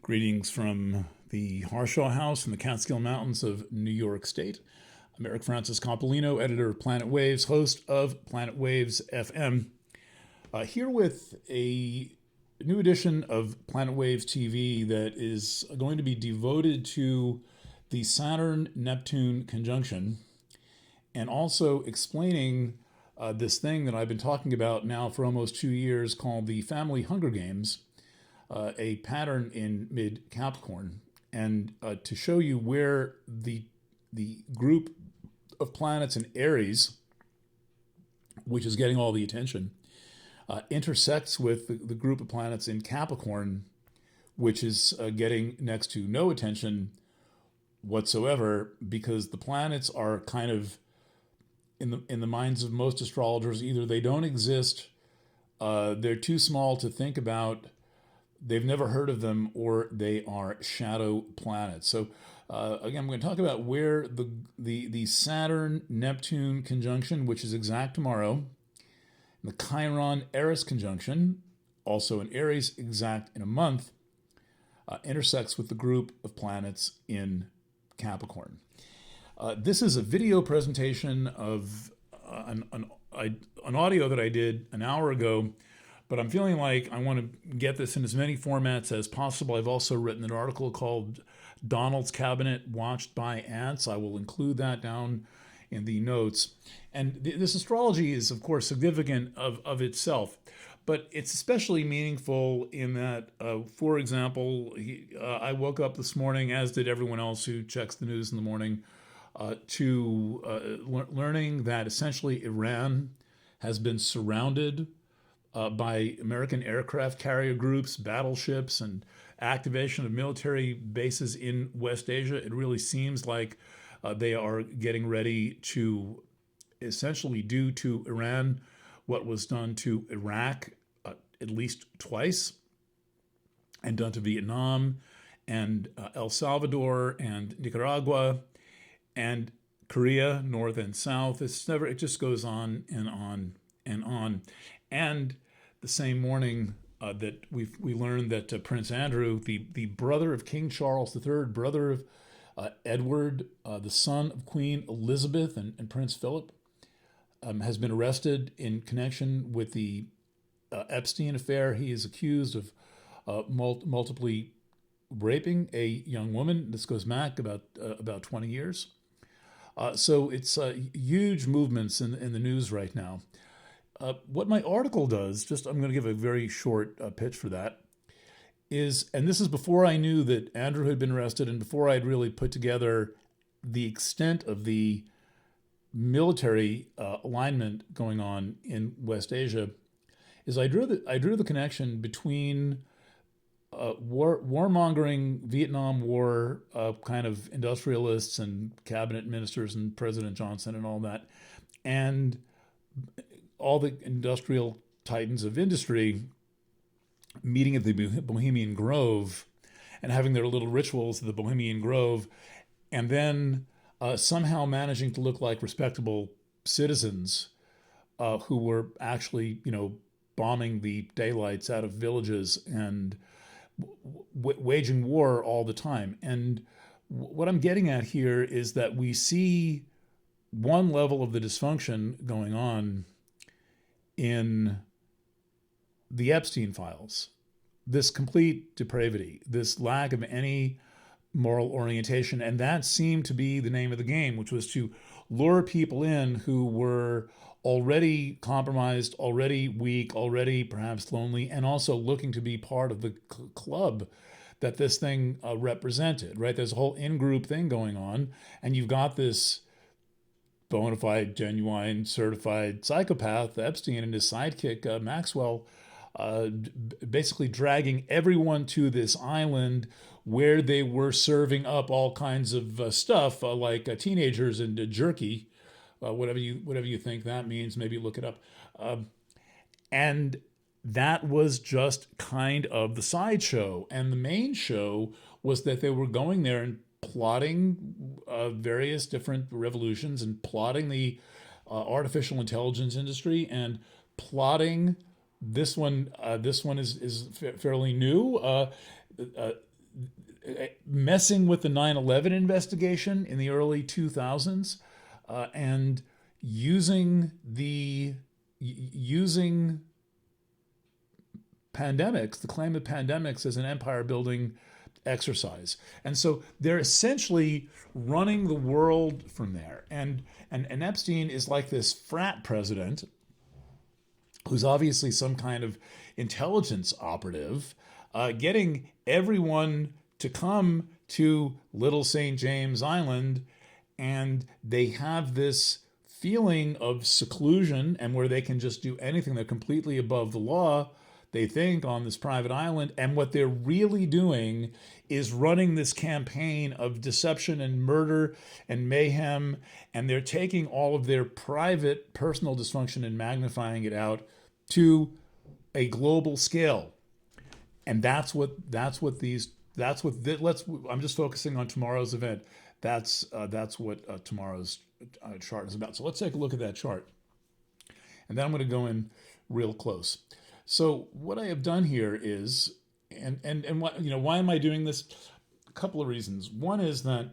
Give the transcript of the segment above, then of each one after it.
Greetings from the Harshaw House in the Catskill Mountains of New York State. I'm Eric Francis Coppolino, editor of Planet Waves, host of Planet Waves FM. Here with a new edition of Planet Waves TV that is going to be devoted to the Saturn-Neptune conjunction and also explaining this thing that I've been talking about now for almost 2 years called the Family Hunger Games, a pattern in mid-Capricorn, and to show you where the group of planets in Aries, which is getting all the attention, intersects with the group of planets in Capricorn, which is getting next to no attention whatsoever, because the planets are kind of in the minds of most astrologers, either they don't exist, they're too small to think about, they've never heard of them, or they are shadow planets. So again, I'm going to talk about where the Saturn-Neptune conjunction, which is exact tomorrow, the Chiron Eris conjunction, also in Aries, exact in a month, intersects with the group of planets in Capricorn. This is a video presentation of an audio that I did an hour ago, but I'm feeling like I want to get this in as many formats as possible. I've also written an article called Donald's Cabinet Watched by Ants. I will include that down in the notes. And this astrology is, of course, significant of itself, but it's especially meaningful in that, for example, I woke up this morning, as did everyone else who checks the news in the morning, to learning that essentially Iran has been surrounded by American aircraft carrier groups, battleships, and activation of military bases in West Asia. It really seems like they are getting ready to essentially do to Iran what was done to Iraq at least twice, and done to Vietnam and El Salvador and Nicaragua and Korea, North and South. It just goes on and on and on. And the same morning that we learned that Prince Andrew, the brother of King Charles III, brother of Edward, the son of Queen Elizabeth and Prince Philip, has been arrested in connection with the Epstein affair. He is accused of multiply raping a young woman. This goes back about 20 years. So it's huge movements in the news right now. What my article does, I'm going to give a very short pitch for that, is, and this is before I knew that Andrew had been arrested and before I'd really put together the extent of the military alignment going on in West Asia, is I drew the connection between warmongering Vietnam War kind of industrialists and cabinet ministers and President Johnson and all that, and all the industrial titans of industry meeting at the Bohemian Grove and having their little rituals at the Bohemian Grove, and then somehow managing to look like respectable citizens who were actually, bombing the daylights out of villages and waging war all the time. And what I'm getting at here is that we see one level of the dysfunction going on in the Epstein files, this complete depravity, this lack of any moral orientation. And that seemed to be the name of the game, which was to lure people in who were already compromised, already weak, already perhaps lonely, and also looking to be part of the club that this thing represented, right? There's a whole in-group thing going on, and you've got this bona fide, genuine, certified psychopath, Epstein, and his sidekick, Maxwell, basically dragging everyone to this island where they were serving up all kinds of stuff, like teenagers and jerky, whatever you think that means. Maybe look it up. And that was just kind of the sideshow. And the main show was that they were going there and plotting various different revolutions and plotting the artificial intelligence industry and plotting this one. This one is fairly new. messing with the 9/11 investigation in the early 2000s, and using using pandemics, the claim of pandemics, as an empire building exercise. And so they're essentially running the world from there. And Epstein is like this frat president who's obviously some kind of intelligence operative, getting everyone to come to Little St. James Island, and they have this feeling of seclusion and where they can just do anything. They're completely above the law, they think, on this private island. And what they're really doing is running this campaign of deception and murder and mayhem. And they're taking all of their private personal dysfunction and magnifying it out to a global scale. And I'm just focusing on tomorrow's event. That's what tomorrow's chart is about. So let's take a look at that chart. And then I'm going to go in real close. So what I have done here is, and what, why am I doing this? A couple of reasons. One is that,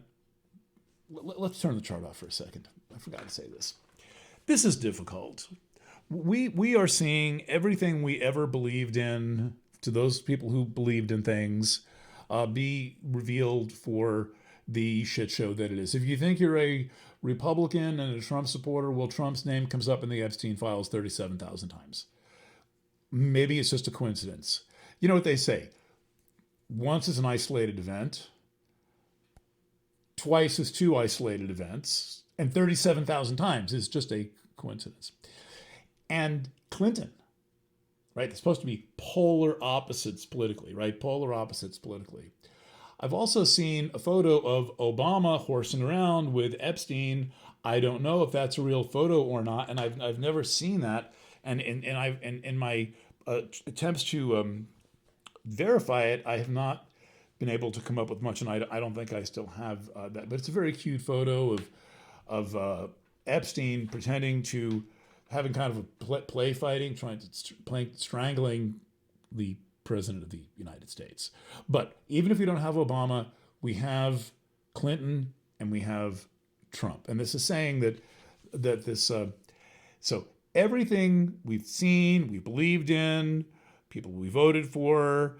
let's turn the chart off for a second. I forgot to say this. This is difficult. We are seeing everything we ever believed in, to those people who believed in things, be revealed for the shit show that it is. If you think you're a Republican and a Trump supporter, well, Trump's name comes up in the Epstein files 37,000 times. Maybe it's just a coincidence. You know what they say? Once is an isolated event, twice is two isolated events, and 37,000 times is just a coincidence. And Clinton, right? They're supposed to be polar opposites politically, right? Polar opposites politically. I've also seen a photo of Obama horsing around with Epstein. I don't know if that's a real photo or not, and I've never seen that. And in my attempts to verify it, I have not been able to come up with much, and I don't think I still have that. But it's a very cute photo of Epstein pretending to having kind of a play fighting, strangling the president of the United States. But even if we don't have Obama, we have Clinton and we have Trump. And this is saying that this so everything we've seen, we believed in, people we voted for,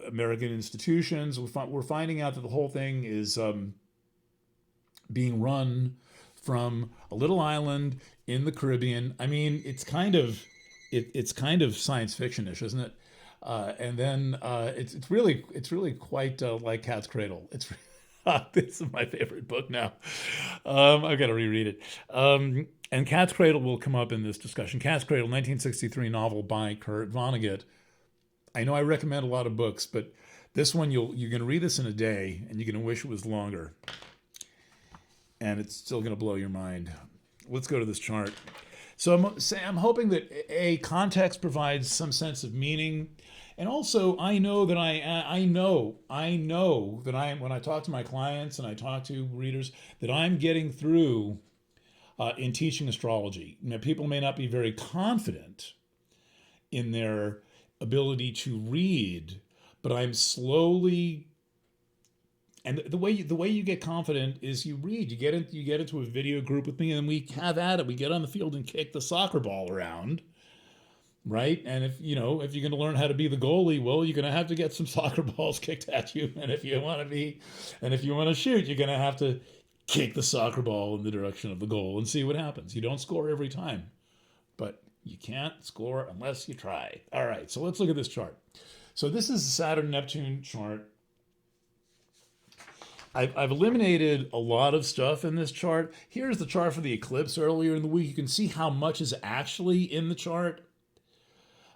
American institutions, we're finding out that the whole thing is being run from a little island in the Caribbean. I mean, it's kind of science fiction-ish, isn't it? And then it's really quite like Cat's Cradle. This is my favorite book now. I've got to reread it. And Cat's Cradle will come up in this discussion. Cat's Cradle, 1963 novel by Kurt Vonnegut. I know I recommend a lot of books, but this one you're going to read this in a day, and you're going to wish it was longer. And it's still going to blow your mind. Let's go to this chart. So I'm hoping that context provides some sense of meaning, and also I know that I know that when I talk to my clients and I talk to readers, that I'm getting through in teaching astrology. Now, people may not be very confident in their ability to read, but I'm slowly. And the way you get confident is you read. You get into a video group with me, and we have at it. We get on the field and kick the soccer ball around, right? And if you're going to learn how to be the goalie, well, you're going to have to get some soccer balls kicked at you. And if you want to shoot, you're going to have to kick the soccer ball in the direction of the goal and see what happens. You don't score every time, but you can't score unless you try. All right, so let's look at this chart. So this is the Saturn-Neptune chart. I've eliminated a lot of stuff in this chart. Here's the chart for the eclipse earlier in the week. You can see how much is actually in the chart.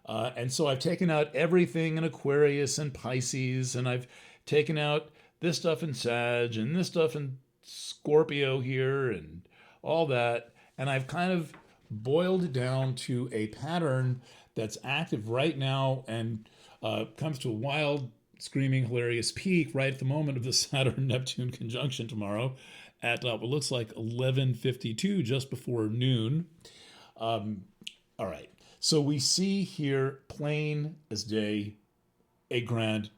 And so I've taken out everything in Aquarius and Pisces, and I've taken out this stuff in Sag and this stuff in Scorpio here and all that. And I've kind of boiled it down to a pattern that's active right now and comes to a wild, screaming, hilarious peak right at the moment of the Saturn-Neptune conjunction tomorrow at what looks like 11:52, just before noon. All right. So we see here, plain as day, a grand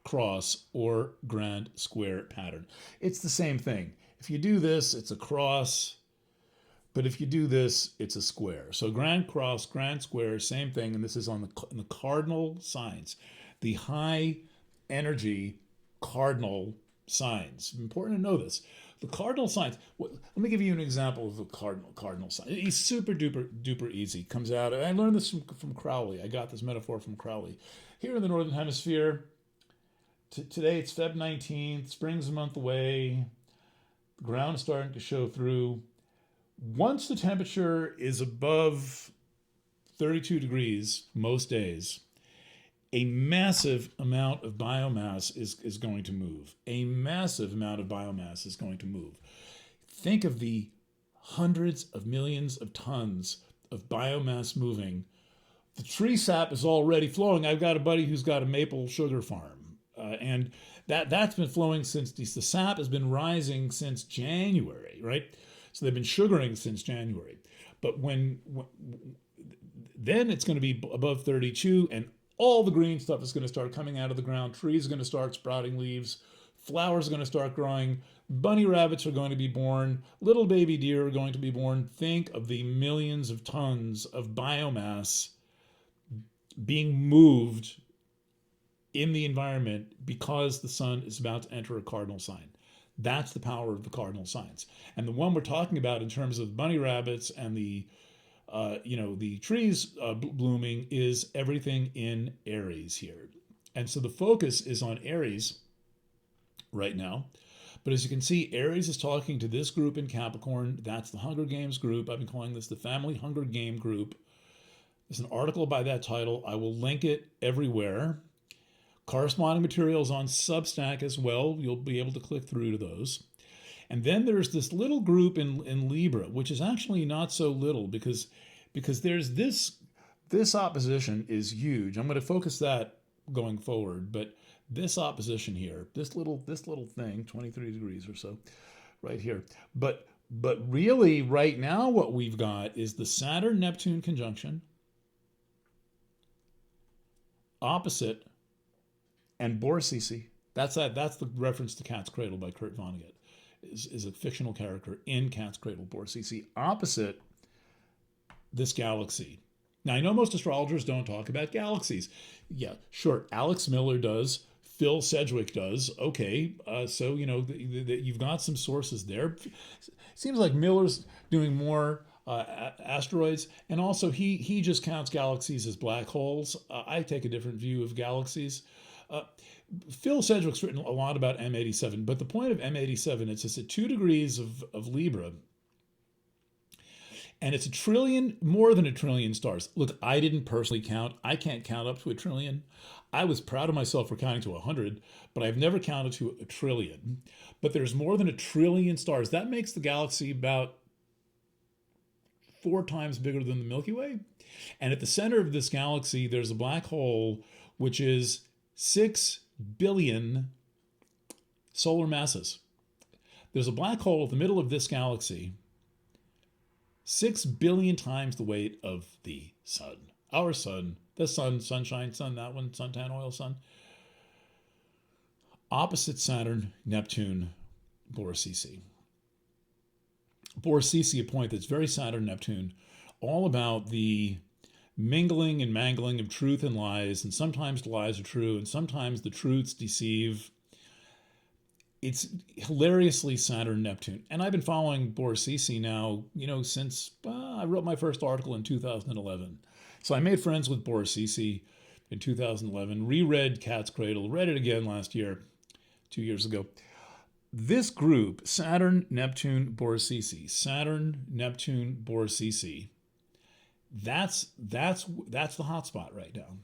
cross, or grand square pattern. It's the same thing. If you do this, it's a cross, but if you do this, it's a square. So grand cross, grand square, same thing, and this is in the cardinal signs, the high energy cardinal signs. Important to know this. The cardinal signs. Let me give you an example of a cardinal sign. It's super duper easy. Comes out. I learned this from Crowley. I got this metaphor from Crowley. Here in the Northern Hemisphere, today it's Feb 19th. Spring's a month away. The ground is starting to show through. Once the temperature is above 32 degrees most days, a massive amount of biomass is going to move. A massive amount of biomass is going to move. Think of the hundreds of millions of tons of biomass moving. The tree sap is already flowing. I've got a buddy who's got a maple sugar farm, and that's been flowing since the sap has been rising since January, right? So they've been sugaring since January. But then it's going to be above 32, and all the green stuff is going to start coming out of the ground. Trees are going to start sprouting leaves. Flowers are going to start growing. Bunny rabbits are going to be born. Little baby deer are going to be born. Think of the millions of tons of biomass being moved in the environment because the sun is about to enter a cardinal sign. That's the power of the cardinal signs. And the one we're talking about in terms of bunny rabbits and the trees blooming is everything in Aries here. And so the focus is on Aries right now. But as you can see, Aries is talking to this group in Capricorn. That's the Hunger Games group. I've been calling this the Family Hunger Game group. There's an article by that title. I will link it everywhere. Corresponding materials on Substack as well. You'll be able to click through to those. And then there's this little group in Libra, which is actually not so little because there's this opposition is huge. I'm going to focus that going forward, but this opposition here, this little thing, 23 degrees or so, right here. But really, right now, what we've got is the Saturn-Neptune conjunction, opposite, and Borsisi. That's the reference to Cat's Cradle by Kurt Vonnegut. Is a fictional character in Cat's Cradle, Borsisi, opposite this galaxy. Now, I know most astrologers don't talk about galaxies. Yeah, sure, Alex Miller does. Phil Sedgwick does. Okay, so, you've got some sources there. Seems like Miller's doing more asteroids, and also he just counts galaxies as black holes. I take a different view of galaxies. Phil Sedgwick's written a lot about M87, but the point of M87 is it's at 2 degrees of Libra, and it's more than a trillion stars. Look, I didn't personally count. I can't count up to a trillion. I was proud of myself for counting to 100, but I've never counted to a trillion. But there's more than a trillion stars. That makes the galaxy about 4 times bigger than the Milky Way. And at the center of this galaxy, there's a black hole, which is 6 billion solar masses. There's a black hole at the middle of this galaxy, 6 billion times the weight of the sun. Our sun, the sun, sunshine sun, that one, suntan oil sun. Opposite Saturn, Neptune, Borsisi. Borsisi, a point that's very Saturn-Neptune, all about the mingling and mangling of truth and lies, and sometimes the lies are true, and sometimes the truths deceive. It's hilariously Saturn-Neptune. And I've been following Borsisi now, since I wrote my first article in 2011. So I made friends with Borsisi in 2011, reread Cat's Cradle, read it again last year, 2 years ago. This group, Saturn-Neptune, Borsisi, Saturn-Neptune, Borsisi, that's the hot spot right now.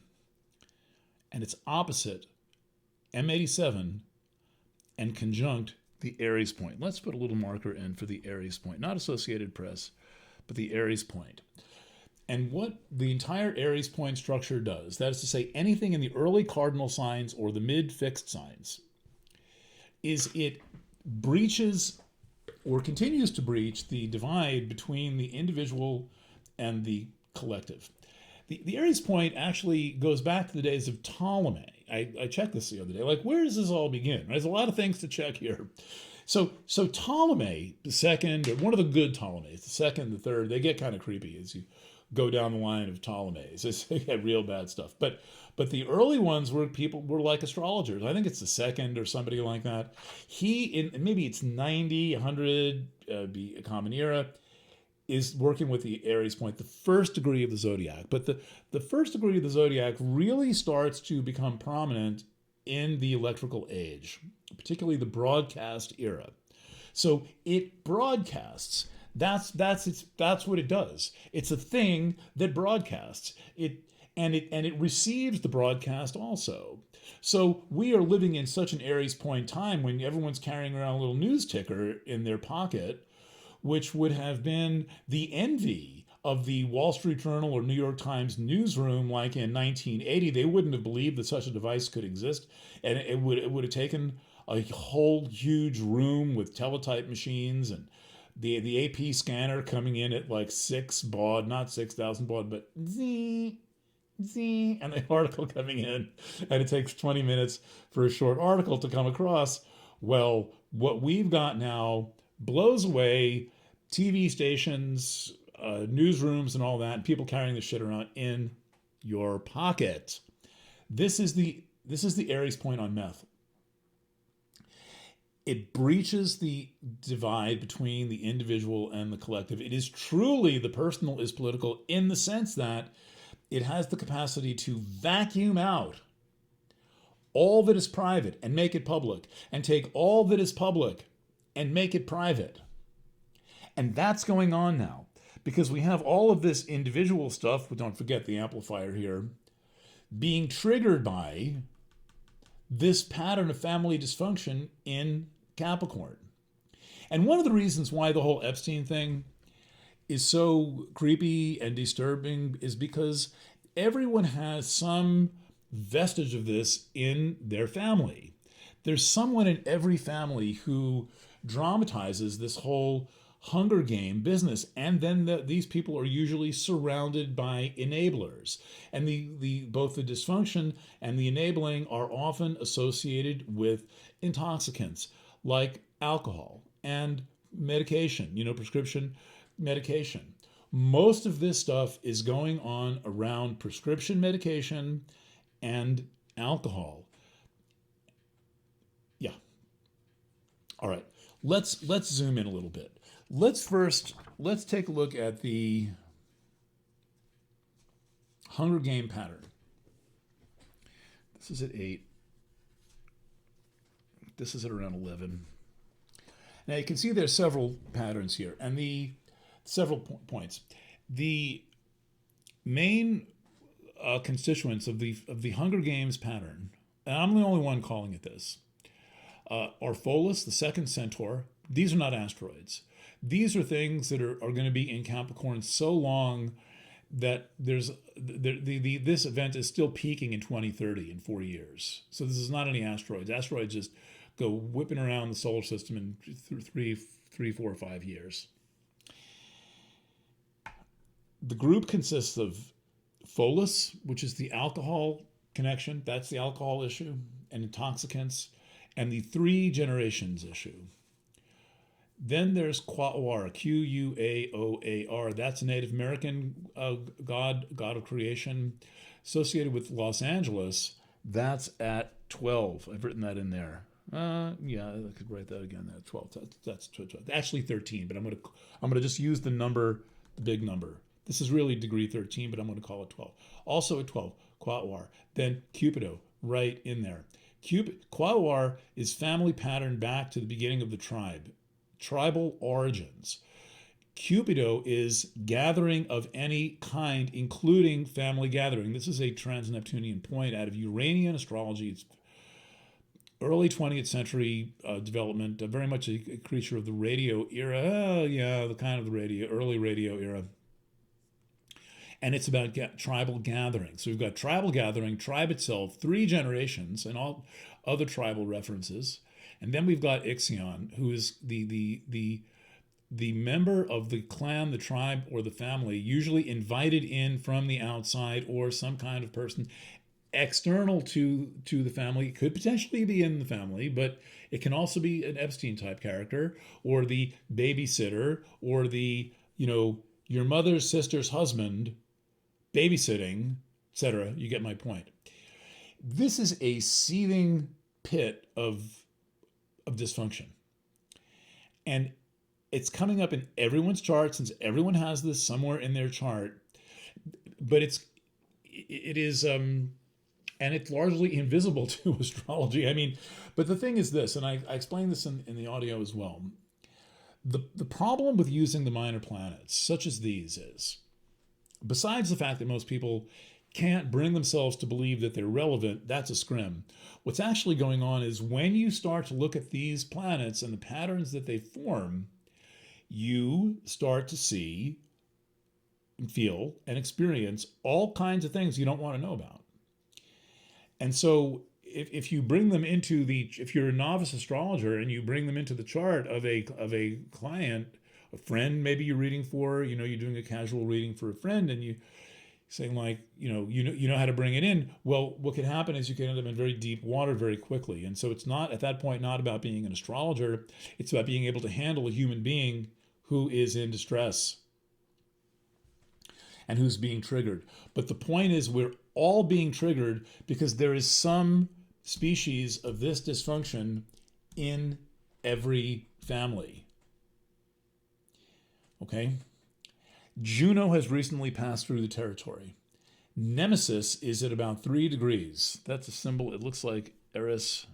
And it's opposite M87 and conjunct the Aries point. Let's put a little marker in for the Aries point. Not Associated Press, but the Aries point. And what the entire Aries point structure does, that is to say anything in the early cardinal signs or the mid-fixed signs, is it breaches or continues to breach the divide between the individual and the collective. The Aries point actually goes back to the days of Ptolemy. I checked this the other day. Like, where does this all begin? Right? There's a lot of things to check here. So Ptolemy the second, or one of the good Ptolemies, the second, the third, they get kind of creepy as you go down the line of Ptolemies. They get real bad stuff. But the early ones were people were like astrologers. I think it's the second or somebody like that. Maybe it's 90, 100, be a common era, is working with the Aries point, the first degree of the zodiac. But the first degree of the zodiac really starts to become prominent in the electrical age, particularly the broadcast era. So it broadcasts. That's what it does. It's a thing that broadcasts. It receives the broadcast also. So we are living in such an Aries point time when everyone's carrying around a little news ticker in their pocket, which would have been the envy of the Wall Street Journal or New York Times newsroom, like in 1980. They wouldn't have believed that such a device could exist, and it would have taken a whole huge room with teletype machines and the AP scanner coming in at like 6 baud, not 6,000 baud, but z, and the article coming in, and it takes 20 minutes for a short article to come across. Well, what we've got now blows away TV stations, newsrooms, and all that, and people carrying this shit around in your pocket. This is the Aries point on meth. It breaches the divide between the individual and the collective. It is truly the personal is political in the sense that it has the capacity to vacuum out all that is private and make it public, and take all that is public and make it private. And that's going on now because we have all of this individual stuff, but don't forget the amplifier here, being triggered by this pattern of family dysfunction in Capricorn. And one of the reasons why the whole Epstein thing is so creepy and disturbing is because everyone has some vestige of this in their family. There's someone in every family who dramatizes this whole Hunger Game business, and then these people are usually surrounded by enablers, and both the dysfunction and the enabling are often associated with intoxicants like alcohol and medication, prescription medication. Most of this stuff is going on around prescription medication and alcohol. Yeah. All right. Let's zoom in a little bit. Let's take a look at the Hunger Game pattern. This is at 8. This is at around 11. Now you can see there's several patterns here, and the several points. The main constituents of the Hunger Games pattern, and I'm the only one calling it this, are Pholus, the second centaur. These are not asteroids. These are things that are going to be in Capricorn so long that this event is still peaking in 2030 in 4 years. So this is not any asteroids. Asteroids just go whipping around the solar system in 3, 4, 5 years. The group consists of Pholus, which is the alcohol connection. That's the alcohol issue and intoxicants, and the 3 generations issue. Then there's Quaoar, Quaoar. That's a Native American god of creation, associated with Los Angeles. That's at 12. I've written that in there. Yeah, I could write that again. That's 12. That's 12. Actually 13, but I'm gonna just use the number, the big number. This is really degree 13, but I'm going to call it 12. Also at 12, Quaoar. Then Cupido, right in there. Quaoar is family pattern back to the beginning of the tribe. Tribal origins. Cupido is gathering of any kind, including family gathering. This is a trans-Neptunian point out of Uranian astrology. It's early 20th century development, very much a creature of the radio era. Early radio era. And it's about tribal gathering. So we've got tribal gathering, tribe itself, 3 generations, and all other tribal references. And then we've got Ixion, who is the member of the clan, the tribe, or the family, usually invited in from the outside or some kind of person. external to the family. It could potentially be in the family, but it can also be an Epstein type character, or the babysitter, or the, your mother's sister's husband babysitting, etc. You get my point. This is a seething pit of dysfunction. And it's coming up in everyone's chart, since everyone has this somewhere in their chart. But it is and it's largely invisible to astrology. I mean, but the thing is this, and I explained this in the audio as well. The problem with using the minor planets, such as these, is, besides the fact that most people can't bring themselves to believe that they're relevant, that's a scrim. What's actually going on is, when you start to look at these planets and the patterns that they form, you start to see and feel and experience all kinds of things you don't want to know about. And so if you bring them into if you're a novice astrologer and you bring them into the chart of a client, a friend maybe you're reading for, you're doing a casual reading for a friend, and you saying, like, you know how to bring it in, well, what could happen is you can end up in very deep water very quickly. And so it's not, at that point, not about being an astrologer, it's about being able to handle a human being who is in distress and who's being triggered. But the point is, we're all being triggered because there is some species of this dysfunction in every family. Okay? Juno has recently passed through the territory. Nemesis is at about 3 degrees. That's a symbol. It looks like Eris.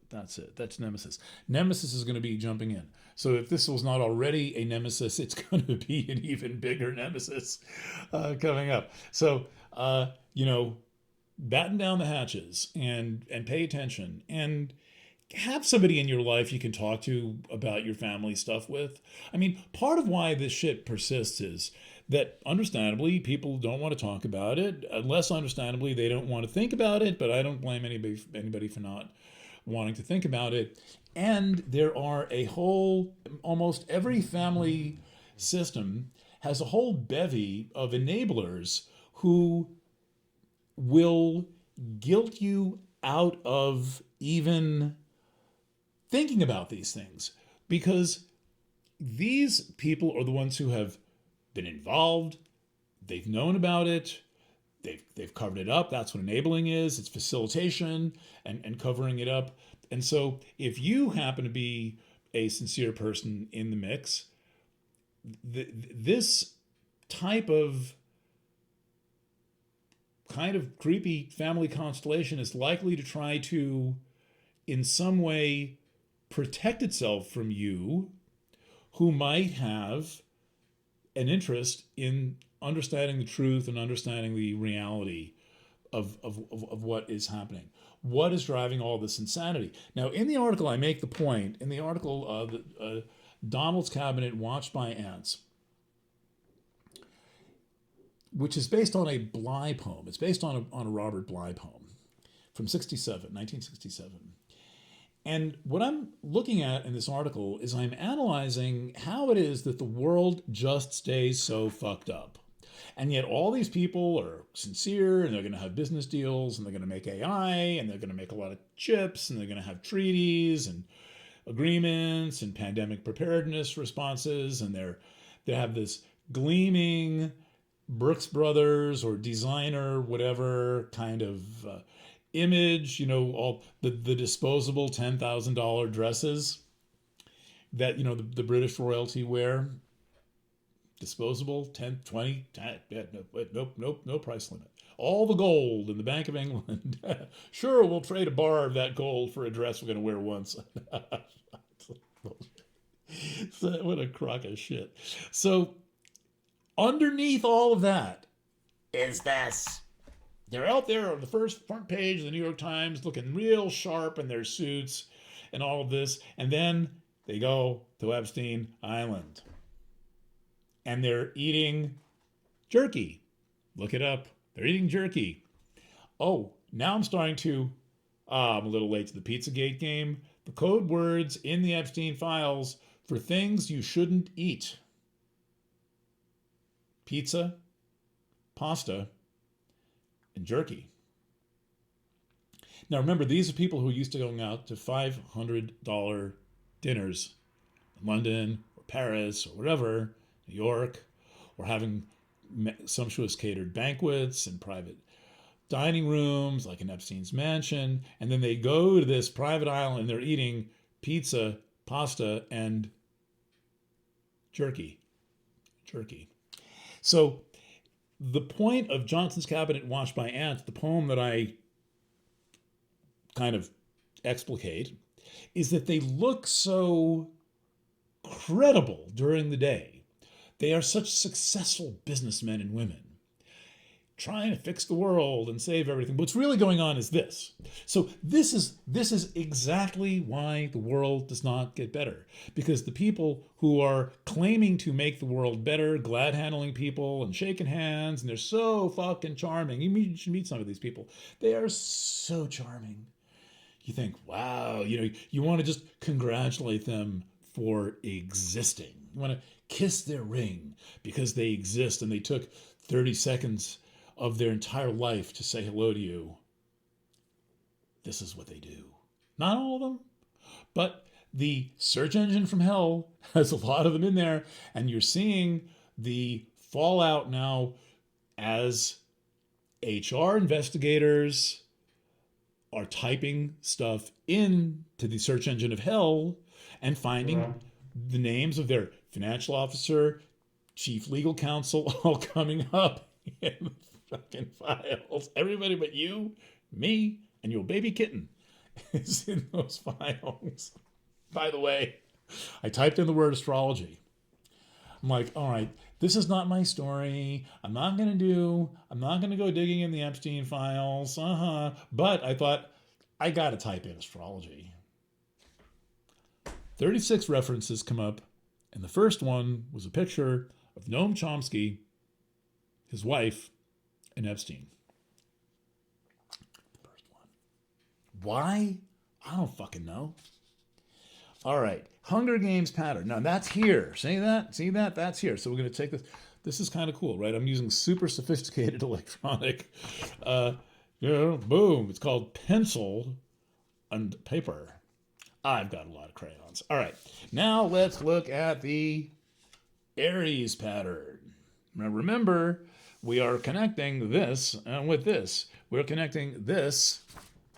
That's it. That's Nemesis. Nemesis is going to be jumping in. So if this was not already a nemesis, it's going to be an even bigger nemesis coming up. So, batten down the hatches and pay attention, and have somebody in your life you can talk to about your family stuff with. I mean, part of why this shit persists is that, understandably, people don't want to talk about it. Less understandably, they don't want to think about it, but I don't blame anybody for not wanting to think about it. And there are almost every family system has a whole bevy of enablers who will guilt you out of even thinking about these things, because these people are the ones who have been involved, they've known about it, they've covered it up. That's what enabling is. It's facilitation and covering it up. And so if you happen to be a sincere person in the mix, this type of kind of creepy family constellation is likely to try to, in some way, protect itself from you, who might have an interest in understanding the truth and understanding the reality of what is happening. What is driving all this insanity? Now, in the article, I make the point, in the article, Donald's Cabinet Watched by Ants, which is based on a Bly poem. It's based on a Robert Bly poem from 1967. And what I'm looking at in this article is I'm analyzing how it is that the world just stays so fucked up. And yet all these people are sincere, and they're going to have business deals, and they're going to make AI, and they're going to make a lot of chips, and they're going to have treaties and agreements and pandemic preparedness responses, and they have this gleaming Brooks Brothers or designer whatever kind of image, all the disposable $10,000 dresses that the British royalty wear. Disposable, 10, 20, 10, nope, no price limit. All the gold in the Bank of England. Sure, we'll trade a bar of that gold for a dress we're going to wear once. What a crock of shit. So underneath all of that is this. They're out there on the front page of the New York Times looking real sharp in their suits and all of this. And then they go to Epstein Island. And they're eating jerky. Look it up. They're eating jerky. Oh, now I'm starting to... I'm a little late to the Pizzagate game. The code words in the Epstein files for things you shouldn't eat. Pizza, pasta, and jerky. Now remember, these are people who are used to going out to $500 dinners in London or Paris or whatever, New York, or having sumptuous catered banquets and private dining rooms like in Epstein's mansion. And then they go to this private island and they're eating pizza, pasta, and jerky. So the point of Johnson's Cabinet Watched by Ants, the poem that I kind of explicate, is that they look so credible during the day. They are such successful businessmen and women trying to fix the world and save everything. But what's really going on is this. So this is exactly why the world does not get better. Because the people who are claiming to make the world better, glad handling people and shaking hands, and they're so fucking charming. You should meet some of these people. They are so charming. You think, wow, you want to just congratulate them for existing. You want to kiss their ring because they exist and they took 30 seconds of their entire life to say hello to you. This is what they do. Not all of them, but the search engine from hell has a lot of them in there, and you're seeing the fallout now as HR investigators are typing stuff into the search engine of hell and finding the names of their financial officer, chief legal counsel, all coming up in the fucking files. Everybody but you, me, and your baby kitten is in those files. By the way, I typed in the word astrology. I'm like, all right, this is not my story. I'm not going to go digging in the Epstein files. But I thought, I got to type in astrology. 36 references come up, and the first one was a picture of Noam Chomsky, his wife, and Epstein. First one. Why? I don't fucking know. All right. Hunger Games pattern. Now that's here. See that? That's here. So we're going to take this. This is kind of cool, right? I'm using super sophisticated electronic, boom. It's called pencil and paper. I've got a lot of crayons. All right. Now let's look at the Aries pattern. Now remember, we are connecting this with this. We're connecting this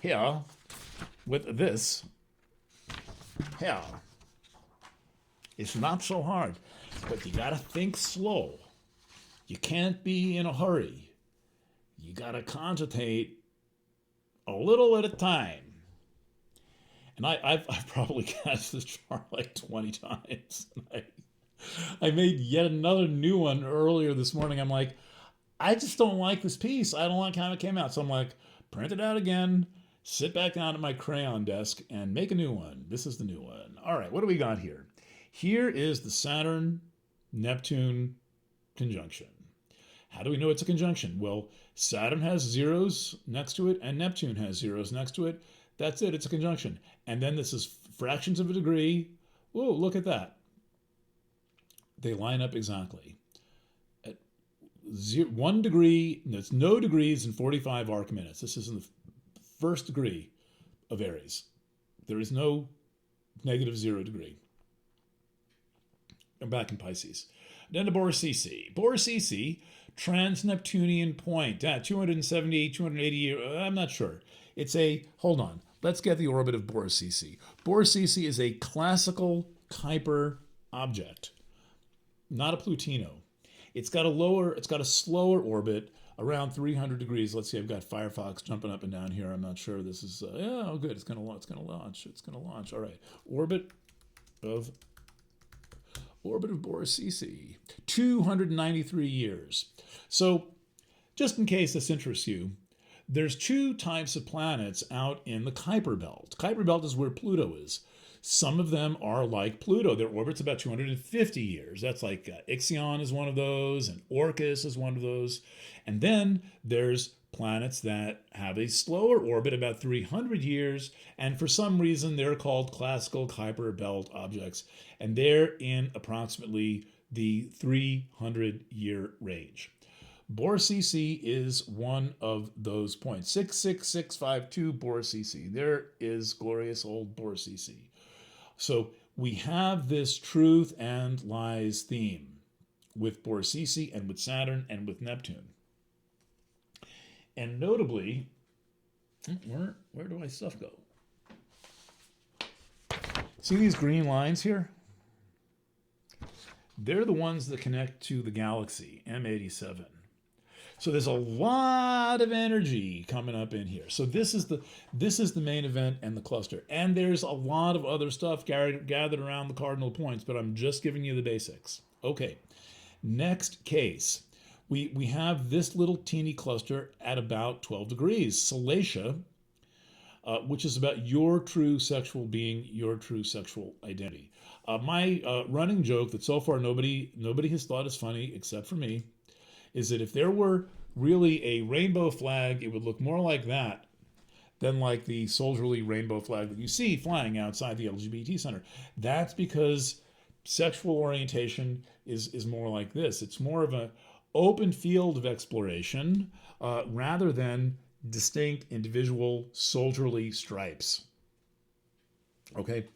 here with this here. It's not so hard, but you gotta think slow. You can't be in a hurry. You gotta cogitate a little at a time. And I've probably cast this chart like 20 times. I made yet another new one earlier this morning. I'm like, I just don't like this piece. I don't like how it came out. So I'm like, print it out again, sit back down at my crayon desk, and make a new one. This is the new one. All right, what do we got here? Here is the Saturn-Neptune conjunction. How do we know it's a conjunction? Well, Saturn has zeros next to it, and Neptune has zeros next to it. That's it. It's a conjunction. And then this is fractions of a degree. Whoa, look at that. They line up exactly. At 1 degree, there's no degrees in 45 arc minutes. This is in the first degree of Aries. There is no -0 degree. I'm back in Pisces. Then to Boris CC. Boris CC, trans-Neptunian point. 270, 280, I'm not sure. It's a, hold on, let's get the orbit of Boris CC. Boris CC is a classical Kuiper object, not a Plutino. It's got a slower orbit around 300 degrees. Let's see, I've got Firefox jumping up and down here. I'm not sure this is, oh good, it's gonna launch. All right, orbit of Boris CC, 293 years. So just in case this interests you, there's two types of planets out in the Kuiper belt. Kuiper belt is where Pluto is. Some of them are like Pluto. Their orbit's about 250 years. That's like Ixion is one of those, and Orcus is one of those. And then there's planets that have a slower orbit, about 300 years, and for some reason they're called classical Kuiper belt objects, and they're in approximately the 300-year range. Boris CC is one of those points. 66652 Boris CC. There is glorious old Boris CC. So we have this truth and lies theme with Boris CC and with Saturn and with Neptune. And notably, where do my stuff go? See these green lines here? They're the ones that connect to the galaxy, M87. So there's a lot of energy coming up in here. So this is the main event and the cluster. And there's a lot of other stuff gathered around the cardinal points, but I'm just giving you the basics. Okay, next case. We have this little teeny cluster at about 12 degrees, Salacia, which is about your true sexual being, your true sexual identity. My running joke that so far nobody has thought is funny except for me is that if there were really a rainbow flag, it would look more like that than like the soldierly rainbow flag that you see flying outside the LGBT center. That's because sexual orientation is more like this. It's more of an open field of exploration rather than distinct individual soldierly stripes. Okay?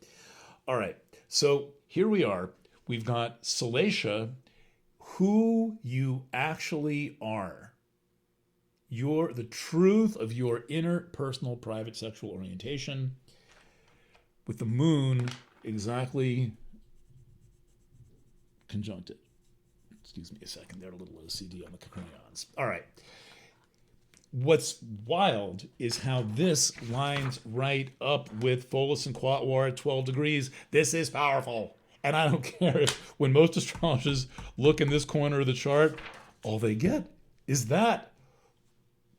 All right. So here we are. We've got Salacia, who you actually are. The truth of your inner personal private sexual orientation, with the moon exactly conjuncted. Excuse me a second, there, a little OCD on the crayons. All right. What's wild is how this lines right up with Pholus and Quatwar at 12 degrees. This is powerful. And I don't care if when most astrologers look in this corner of the chart, all they get is that.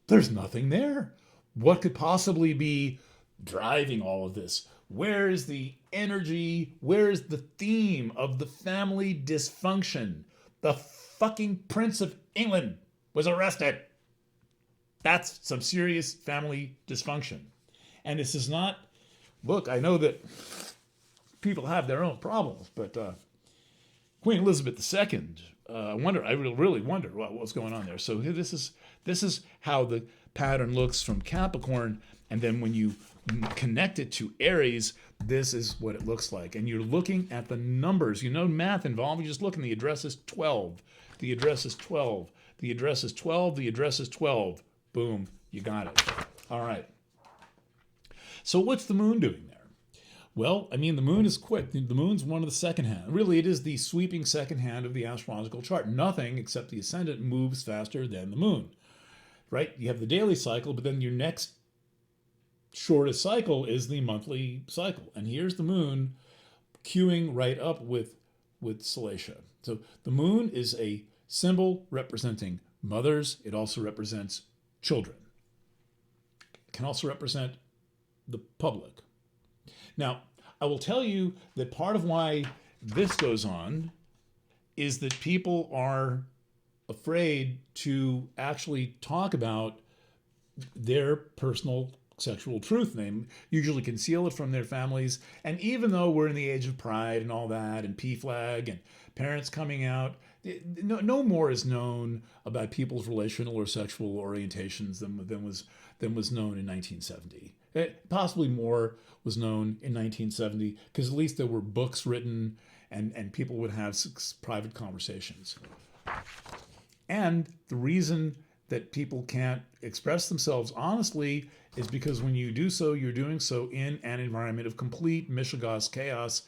There's nothing there. What could possibly be driving all of this? Where is the energy? Where is the theme of the family dysfunction? The fucking Prince of England was arrested. That's some serious family dysfunction. And this is not, look, I know that people have their own problems, but Queen Elizabeth II, I really wonder what was going on there. So this is how the pattern looks from Capricorn, and then when you connect it to Aries, this is what it looks like. And you're looking at the numbers. You know math involved. You just look, and the address is 12. The address is 12. The address is 12. The address is 12. Boom, you got it. All right. So what's the moon doing there? Well, I mean, the moon is quick. The moon's one of the second hand. Really, it is the sweeping second hand of the astrological chart. Nothing except the ascendant moves faster than the moon, right? You have the daily cycle, but then your next shortest cycle is the monthly cycle. And here's the moon queuing right up with Salacia. So the moon is a symbol representing mothers. It also represents children. It can also represent the public. Now, I will tell you that part of why this goes on is that people are afraid to actually talk about their personal sexual truth. They usually conceal it from their families. And even though we're in the age of pride and all that, and PFLAG and parents coming out, no more is known about people's relational or sexual orientations than was known in 1970. Possibly more was known in 1970 because at least there were books written and people would have private conversations. And the reason that people can't express themselves honestly is because when you do so, you're doing so in an environment of complete mishigas, chaos,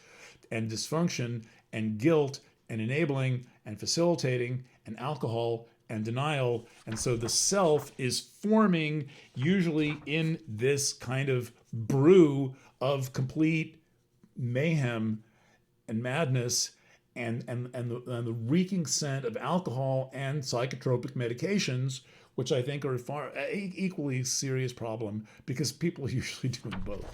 and dysfunction, and guilt, and enabling, and facilitating, and alcohol, and denial. And so the self is forming usually in this kind of brew of complete mayhem and madness and the reeking scent of alcohol and psychotropic medications, which I think are a far equally serious problem because people are usually doing both.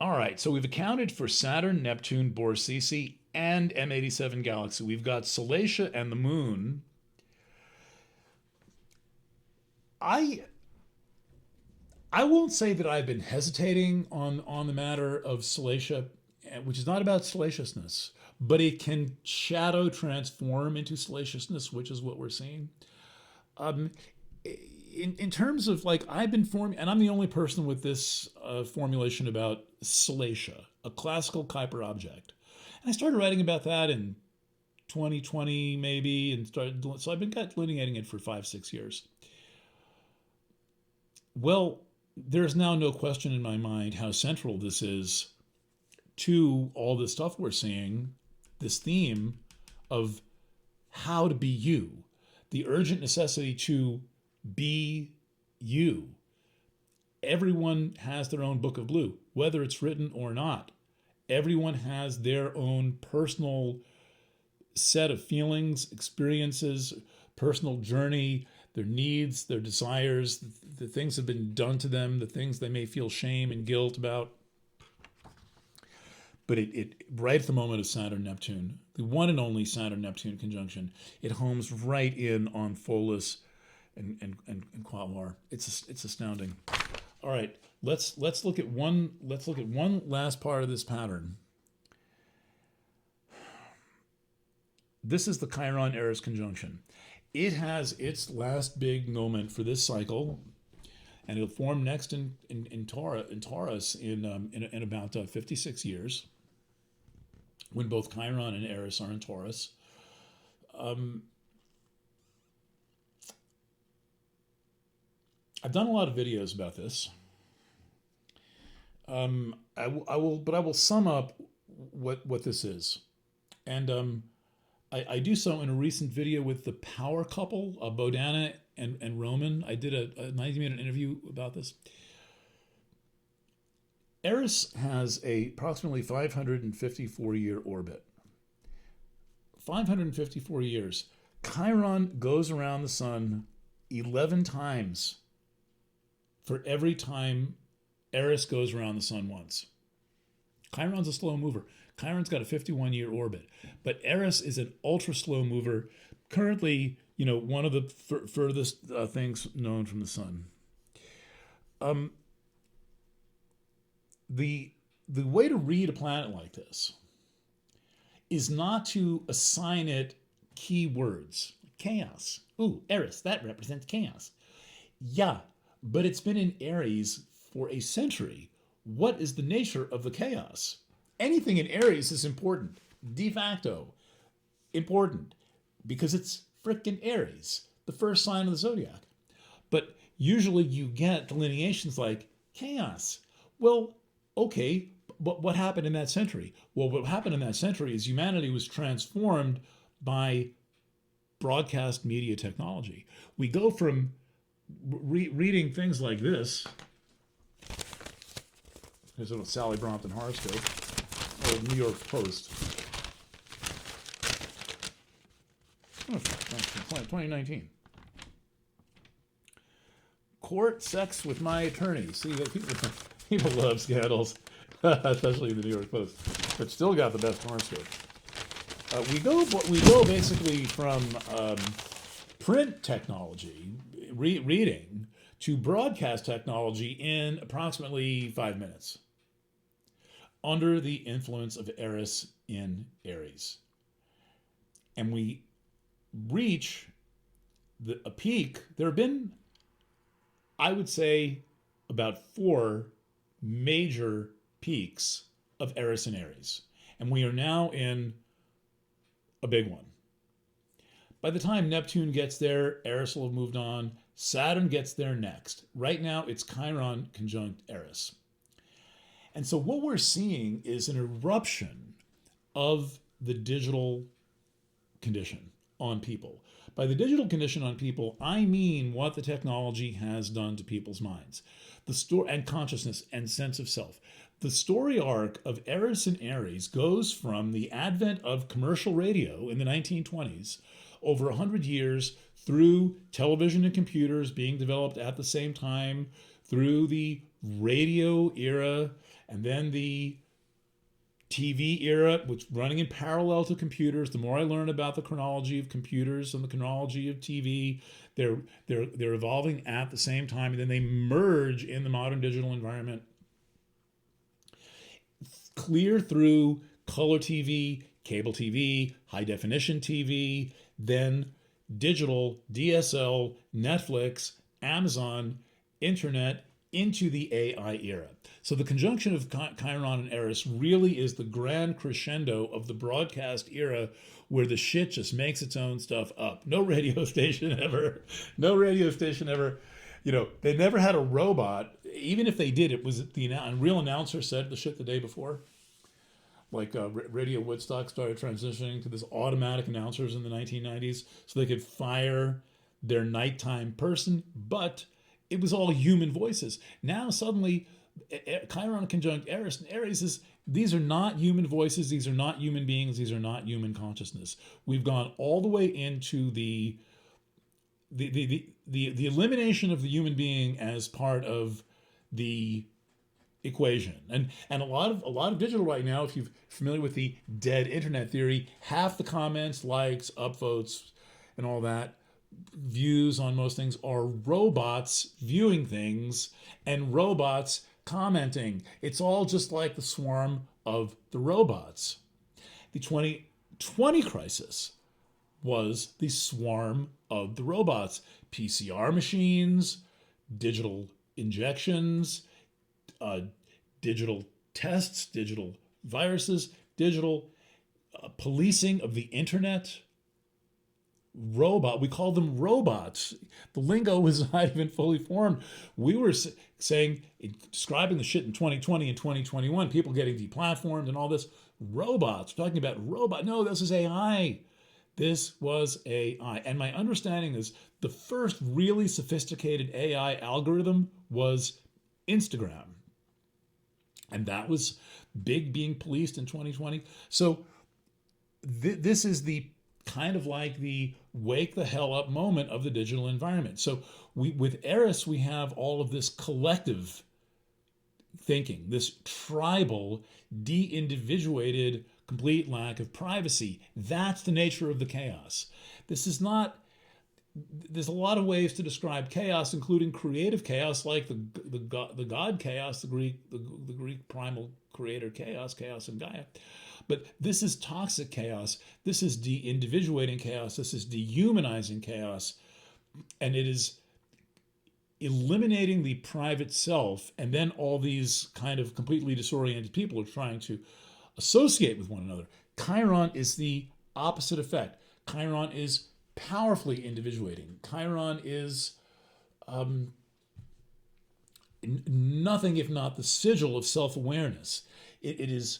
All right, so we've accounted for Saturn, Neptune, Borsisi, and M87 galaxy. We've got Salacia and the moon. I won't say that I've been hesitating on the matter of Salacia which is not about salaciousness, but it can shadow transform into salaciousness, which is what we're seeing. Um, in terms of like, I've been and I'm the only person with this formulation about salacia, a classical Kuiper object. And I started writing about that in 2020 maybe, and so I've been delineating it for 5-6 years. Well, there's now no question in my mind how central this is to all the stuff we're seeing, this theme of how to be you, the urgent necessity to be you. Everyone has their own book of blue, whether it's written or not. Everyone has their own personal set of feelings, experiences, personal journey, their needs, their desires, the things that have been done to them, the things they may feel shame and guilt about. But it right at the moment of Saturn-Neptune, the one and only Saturn-Neptune conjunction, it homes right in on Pholus and Quatlar. It's astounding. All right, let's look at one last part of this pattern. This is the Chiron Eris conjunction. It has its last big moment for this cycle, and it'll form next in Taurus in about 56 years, when both Chiron and Eris are in Taurus. I've done a lot of videos about this. I will sum up what this is, and I do so in a recent video with the power couple, Bodana and Roman. I did a 90-minute interview about this. Eris has a approximately 554-year orbit. 554 years. Chiron goes around the sun 11 times for every time Eris goes around the sun once. Chiron's a slow mover. Chiron's got a 51-year orbit, but Eris is an ultra slow mover. Currently, one of the furthest things known from the sun. The way to read a planet like this is not to assign it key words. Chaos. Ooh, Eris, that represents chaos. Yeah, but it's been in Aries for a century. What is the nature of the chaos? Anything in Aries is important, de facto important, because it's frickin' Aries, the first sign of the zodiac. But usually you get delineations like chaos. Well, okay, but what happened in that century? Well, what happened in that century is humanity was transformed by broadcast media technology. We go from reading things like this. Here's a little Sally Brompton horoscope, or New York Post. 2019. Court sex with my attorney. See, that people love scandals, especially in the New York Post, but still got the best horoscope. We go basically from print technology, reading, to broadcast technology in approximately 5 minutes, under the influence of Eris in Aries. And we reach a peak. There have been, I would say, about 4 major peaks of Eris and Aries. And we are now in a big one. By the time Neptune gets there, Eris will have moved on. Saturn gets there next. Right now, it's Chiron conjunct Eris. And so what we're seeing is an eruption of the digital condition on people. By the digital condition on people, I mean what the technology has done to people's minds, and consciousness and sense of self. The story arc of Eris and Aries goes from the advent of commercial radio in the 1920s, over 100 years, through television and computers being developed at the same time, through the radio era, and then the TV era, which running in parallel to computers. The more I learn about the chronology of computers and the chronology of TV, they're evolving at the same time, and then they merge in the modern digital environment. clear through color TV, cable TV, high definition TV, then digital, DSL, Netflix, Amazon, internet, into the AI era. So the conjunction of Chiron and Eris really is the grand crescendo of the broadcast era, where the shit just makes its own stuff up. No radio station ever, they never had a robot. Even if they did, it was the real announcer said the shit the day before. Like Radio Woodstock started transitioning to this automatic announcers in the 1990s so they could fire their nighttime person, but it was all human voices. Now suddenly, Chiron conjunct Eris, and Aries these are not human voices, these are not human beings, these are not human consciousness. We've gone all the way into the elimination of the human being as part of the equation. And a lot of digital right now, if you're familiar with the dead internet theory, half the comments, likes, upvotes, and all that, views on most things are robots viewing things and robots commenting. It's all just like the swarm of the robots. The 2020 crisis was the swarm of the robots. PCR machines, digital injections, digital tests, digital viruses, digital policing of the internet. We call them robots. The lingo was not even fully formed. We were saying, describing the shit in 2020 and 2021, people getting deplatformed and all this. Robots, we're talking about robot. No, this is AI. This was AI. And my understanding is the first really sophisticated AI algorithm was Instagram. And that was being policed in 2020. So this is the kind of like the wake the hell up moment of the digital environment. So with Eris, we have all of this collective thinking, this tribal, de-individuated, complete lack of privacy. That's the nature of the chaos. There's a lot of ways to describe chaos, including creative chaos, like the god chaos, the Greek primal creator chaos and Gaia. But this is toxic chaos. This is de-individuating chaos. This is dehumanizing chaos. And it is eliminating the private self. And then all these kind of completely disoriented people are trying to associate with one another. Chiron is the opposite effect. Chiron is powerfully individuating. Chiron is nothing if not the sigil of self-awareness. It is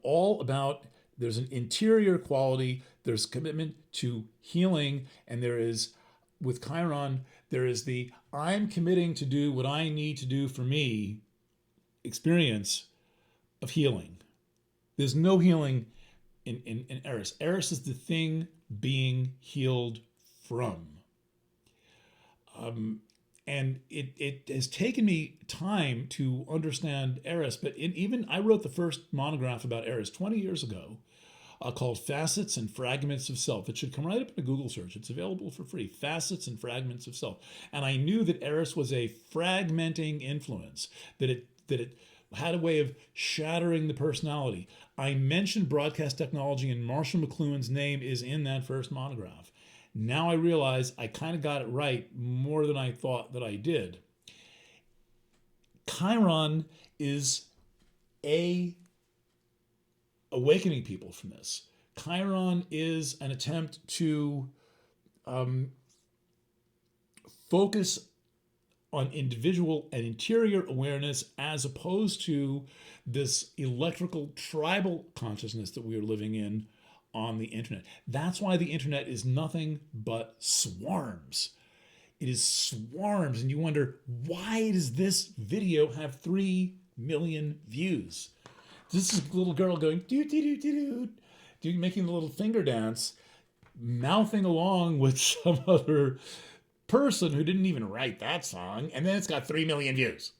all about, there's an interior quality, there's commitment to healing, and there is, with Chiron, there is the I'm committing to do what I need to do for me experience of healing. There's no healing in Eris. Eris is the thing being healed from. And it has taken me time to understand Eris, but even I wrote the first monograph about Eris 20 years ago called Facets and Fragments of Self. It should come right up in a Google search. It's available for free, Facets and Fragments of Self. And I knew that Eris was a fragmenting influence, that it had a way of shattering the personality. I mentioned broadcast technology, and Marshall McLuhan's name is in that first monograph. Now I realize I kind of got it right more than I thought that I did. Chiron is awakening people from this. Chiron is an attempt to focus on individual and interior awareness as opposed to this electrical tribal consciousness that we are living in on the internet. That's why the internet is nothing but swarms. It is swarms, and you wonder, why does this video have 3 million views? This is a little girl going doo-doo-doo-doo-doo, making a little finger dance, mouthing along with some other person who didn't even write that song, and then it's got 3 million views.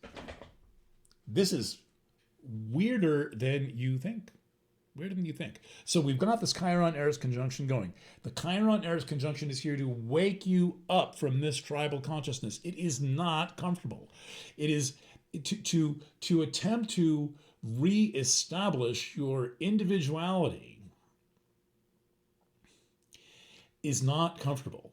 This is weirder than you think. Weirder than you think. So we've got this Chiron-Eris conjunction going. The Chiron-Eris conjunction is here to wake you up from this tribal consciousness. It is not comfortable. It is to attempt to reestablish your individuality is not comfortable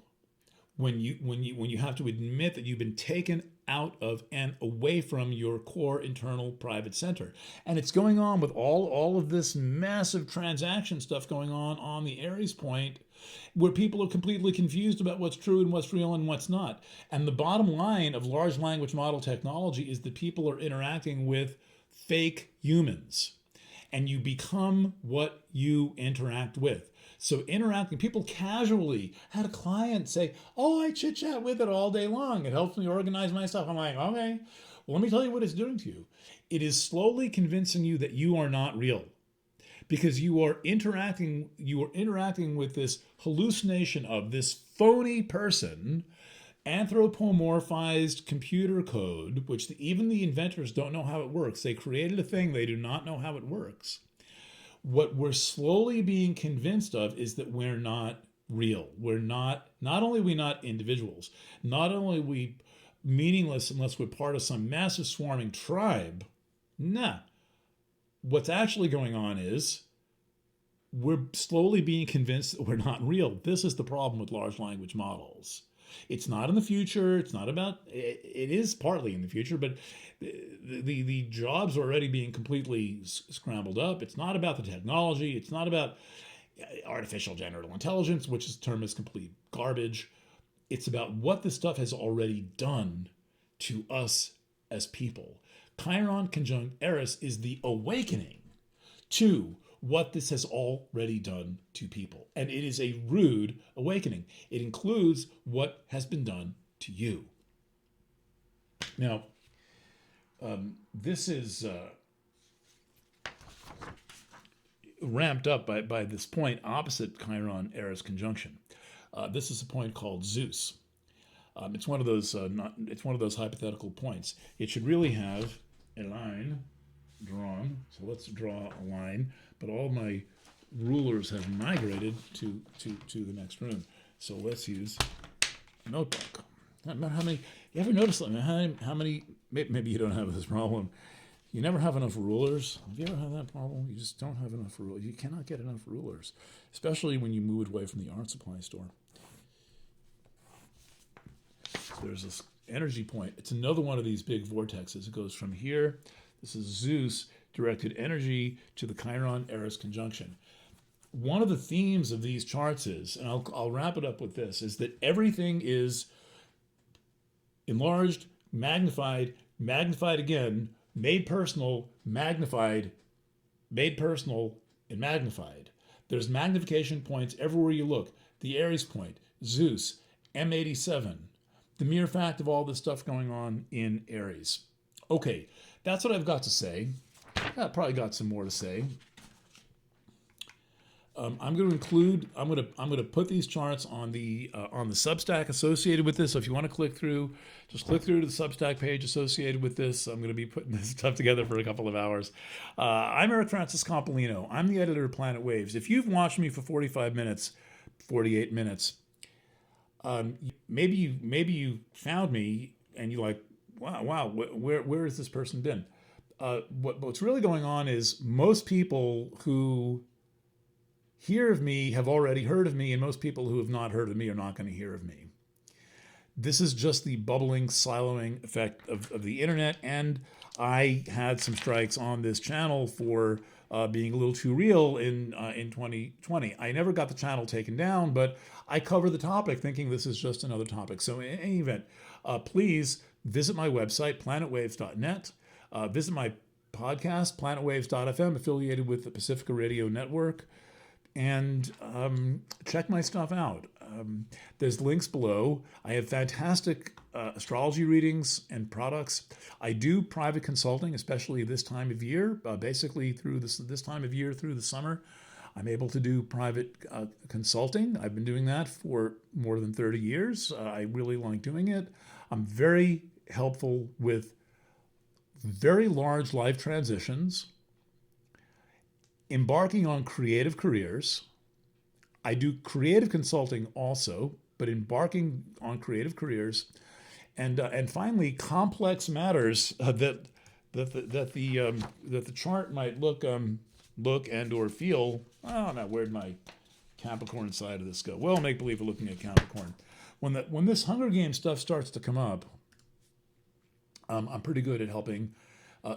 when you have to admit that you've been taken out of and away from your core internal private center. And it's going on with all of this massive transaction stuff going on the Aries point, where people are completely confused about what's true and what's real and what's not. And the bottom line of large language model technology is that people are interacting with fake humans, and you become what you interact with. So interacting, people casually had a client say, "Oh, I chit chat with it all day long. It helps me organize my stuff." I'm like, okay, well, let me tell you what it's doing to you. It is slowly convincing you that you are not real, because you are interacting with this hallucination of this phony person, anthropomorphized computer code, which even the inventors don't know how it works. They created a thing, they do not know how it works. What we're slowly being convinced of is that we're not real. Not only are we not individuals, not only are we meaningless unless we're part of some massive swarming tribe. Nah. What's actually going on is we're slowly being convinced that we're not real. This is the problem with large language models. It's not in the future. It's not about, it is partly in the future, but the jobs are already being completely scrambled up. It's not about the technology. It's not about artificial general intelligence, which is term is complete garbage. It's about what this stuff has already done to us as people. Chiron conjunct Eris is the awakening to what this has already done to people. And it is a rude awakening. It includes what has been done to you. Now, this is ramped up by this point opposite Chiron-Eris conjunction. This is a point called Zeus. It's one of those hypothetical points. It should really have a line drawn. So let's draw a line. But all my rulers have migrated to the next room. So let's use a notebook. How many? You ever notice how many? Maybe you don't have this problem. You never have enough rulers. Have you ever had that problem? You just don't have enough rulers. You cannot get enough rulers, especially when you move away from the art supply store. So there's this energy point. It's another one of these big vortexes. It goes from here. This is Zeus directed energy to the Chiron-Eris conjunction. One of the themes of these charts is, and I'll wrap it up with this, is that everything is enlarged, magnified again, made personal, magnified, made personal, and magnified. There's magnification points everywhere you look. The Aries point, Zeus, M87, the mere fact of all this stuff going on in Aries. Okay, that's what I've got to say. I probably got some more to say. I'm going to put these charts on the Substack associated with this. So if you want to click through, just click through to the Substack page associated with this. I'm going to be putting this stuff together for a couple of hours. I'm Eric Francis Compolino. I'm the editor of Planet Waves. If you've watched me for 45 minutes, 48 minutes, maybe you found me and you're like, wow, where has this person been? What's really going on is most people who hear of me have already heard of me, and most people who have not heard of me are not going to hear of me. This is just the bubbling, siloing effect of the internet, and I had some strikes on this channel for being a little too real in 2020. I never got the channel taken down, but I cover the topic thinking this is just another topic. So in any event, please visit my website, planetwaves.net. Visit my podcast, planetwaves.fm, affiliated with the Pacifica Radio Network, and check my stuff out. There's links below. I have fantastic astrology readings and products. I do private consulting, especially this time of year, basically through this time of year through the summer. I'm able to do private consulting. I've been doing that for more than 30 years. I really like doing it. I'm very helpful with very large life transitions, embarking on creative careers. I do creative consulting also, but embarking on creative careers And finally, complex matters that the chart might look and or feel. Oh, now where'd my Capricorn side of this go? Well, make believe we're looking at Capricorn. When this Hunger Games stuff starts to come up, I'm pretty good at helping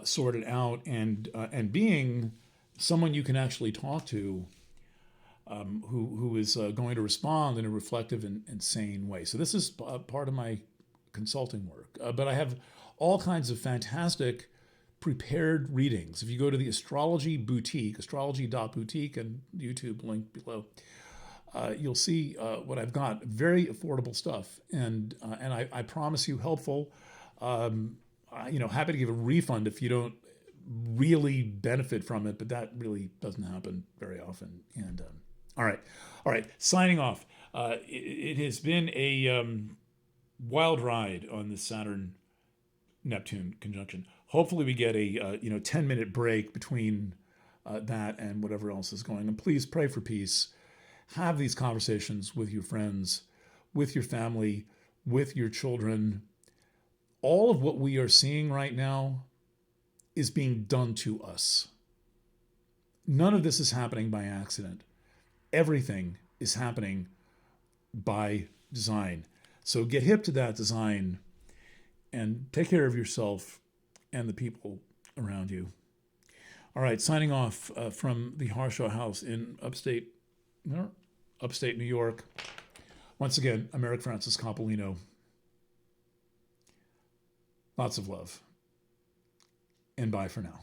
sort it out and being someone you can actually talk to, who is going to respond in a reflective and sane way. So this is part of my consulting work. But I have all kinds of fantastic prepared readings. If you go to the Astrology Boutique, astrology.boutique, and YouTube link below, you'll see what I've got. Very affordable stuff, and I promise you helpful. Happy to give a refund if you don't really benefit from it, but that really doesn't happen very often. And all right, signing off. It has been a wild ride on this Saturn-Neptune conjunction. Hopefully we get a 10-minute break between that and whatever else is going. And please pray for peace. Have these conversations with your friends, with your family, with your children. All of what we are seeing right now is being done to us. None of this is happening by accident. Everything is happening by design. So get hip to that design and take care of yourself and the people around you. All right, signing off from the Harshaw House in upstate New York. Once again, I'm Eric Francis Coppolino. Lots of love. And bye for now.